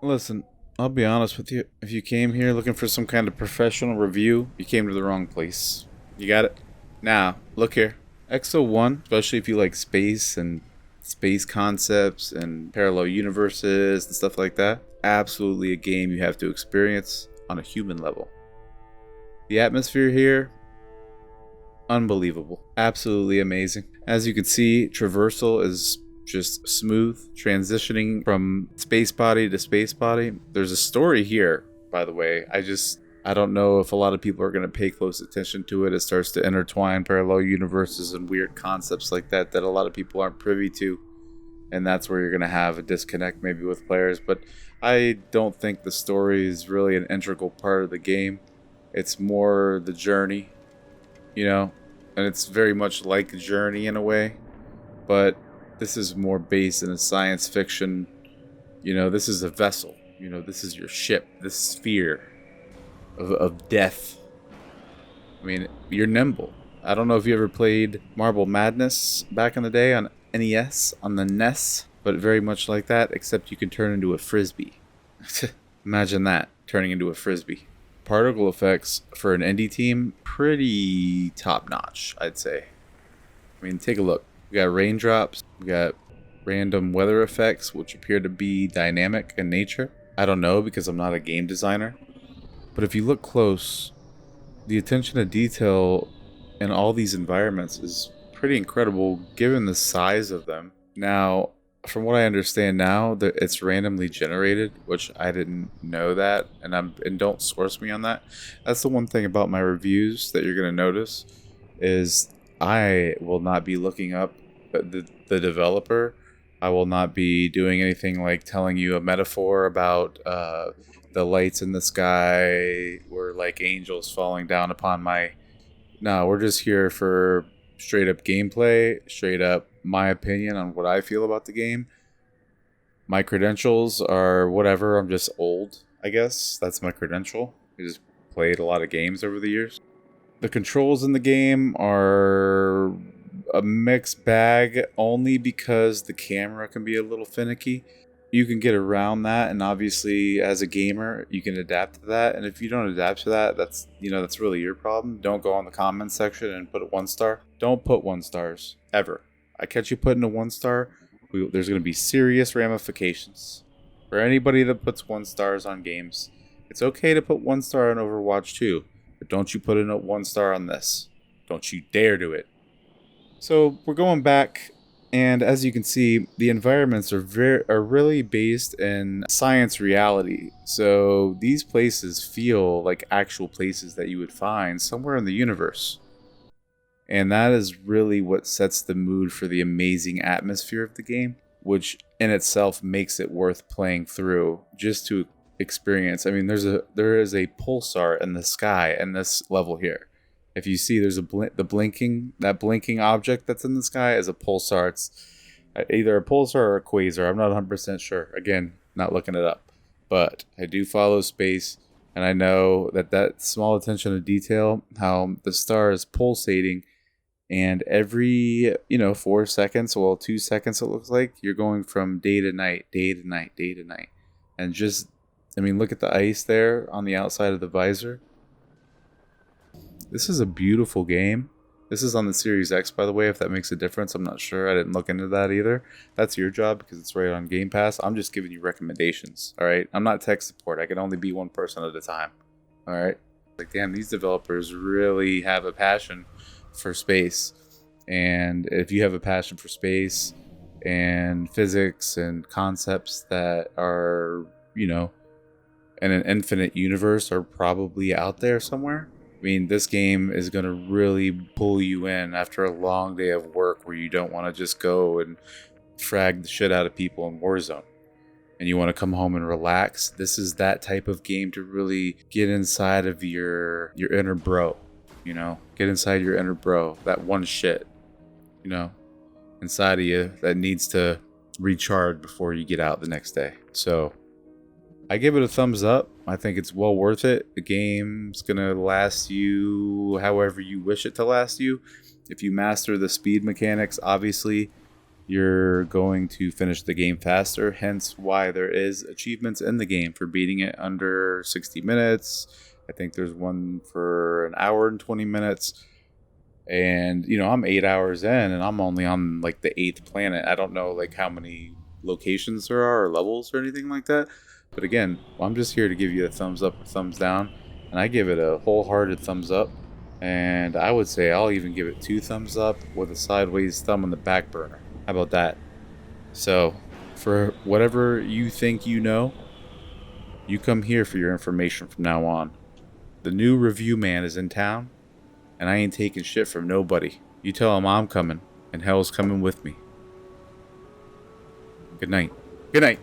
Listen, I'll be honest with you. If you came here looking for some kind of professional review, you came to the wrong place. You got it? Now, look here. EXO ONE, especially if you like space and space concepts and parallel universes and stuff like that, absolutely a game you have to experience on a human level. The atmosphere here, unbelievable. Absolutely amazing. As you can see, traversal is just smooth, transitioning from space body to space body. There's a story here, by the way. I don't know if a lot of people are going to pay close attention to it. It starts to intertwine parallel universes and weird concepts like that a lot of people aren't privy to. And that's where you're going to have a disconnect maybe with players. But I don't think the story is really an integral part of the game. It's more the journey, you know, and it's very much like Journey in a way, but this is more based in a science fiction. This is a vessel. This is your ship, this sphere of death. I mean, you're nimble. I don't know if you ever played Marble Madness back in the day on NES, on the NES, but very much like that, except you can turn into a frisbee. Imagine that, turning into a frisbee. Particle effects for an indie team, pretty top notch, I'd say. I mean, take a look. We got raindrops, we got random weather effects, which appear to be dynamic in nature. I don't know because I'm not a game designer. But if you look close, the attention to detail in all these environments is pretty incredible given the size of them. Now, from what I understand now, that it's randomly generated, which I didn't know that, and don't source me on that. That's the one thing about my reviews that you're gonna notice is I will not be looking up the developer. I will not be doing anything like telling you a metaphor about the lights in the sky were like angels falling down upon my. No, we're just here for straight up gameplay, straight up my opinion on what I feel about the game. My credentials are whatever. I'm just old, I guess. That's my credential. I just played a lot of games over the years. The controls in the game are a mixed bag only because the camera can be a little finicky. You can get around that, and obviously as a gamer you can adapt to that, and if you don't adapt to that, that's really your problem. Don't go on the comments section and put a 1 star. Don't put 1 stars ever. I catch you putting a 1 star, there's going to be serious ramifications for anybody that puts 1 stars on games. It's okay to put 1 star on Overwatch 2, but don't you put in a 1 star on this. Don't you dare do it. So we're going back, and as you can see, the environments are really based in science reality. So these places feel like actual places that you would find somewhere in the universe. And that is really what sets the mood for the amazing atmosphere of the game, which in itself makes it worth playing through just to experience. I mean, there is a pulsar in the sky in this level here. If you see, there's that blinking object that's in the sky is a pulsar. It's either a pulsar or a quasar. I'm not 100% sure. Again, not looking it up, but I do follow space, and I know that small attention to detail, how the star is pulsating, and every 4 seconds, well, 2 seconds, it looks like you're going from day to night, day to night, day to night, and look at the ice there on the outside of the visor. This is a beautiful game. This is on the Series X, by the way, if that makes a difference. I'm not sure. I didn't look into that either. That's your job because it's right on Game Pass. I'm just giving you recommendations, all right? I'm not tech support. I can only be one person at a time, all right? Like, damn, these developers really have a passion for space. And if you have a passion for space and physics and concepts that are, in an infinite universe are probably out there somewhere. I mean, this game is going to really pull you in after a long day of work where you don't want to just go and frag the shit out of people in Warzone. And you want to come home and relax. This is that type of game to really get inside of your inner bro. Get inside your inner bro. That one shit, inside of you that needs to recharge before you get out the next day. So I give it a thumbs up. I think it's well worth it. The game's gonna last you however you wish it to last you. If you master the speed mechanics, obviously, you're going to finish the game faster, hence why there is achievements in the game for beating it under 60 minutes. I think there's one for an hour and 20 minutes. And, you know, I'm 8 hours in and I'm only on like the 8th planet. I don't know like how many locations there are or levels or anything like that. But again, I'm just here to give you a thumbs up or thumbs down. And I give it a wholehearted thumbs up. And I would say I'll even give it 2 thumbs up with a sideways thumb on the back burner. How about that? So, for whatever you think you know, you come here for your information from now on. The new review man is in town, and I ain't taking shit from nobody. You tell him I'm coming, and hell's coming with me. Good night. Good night.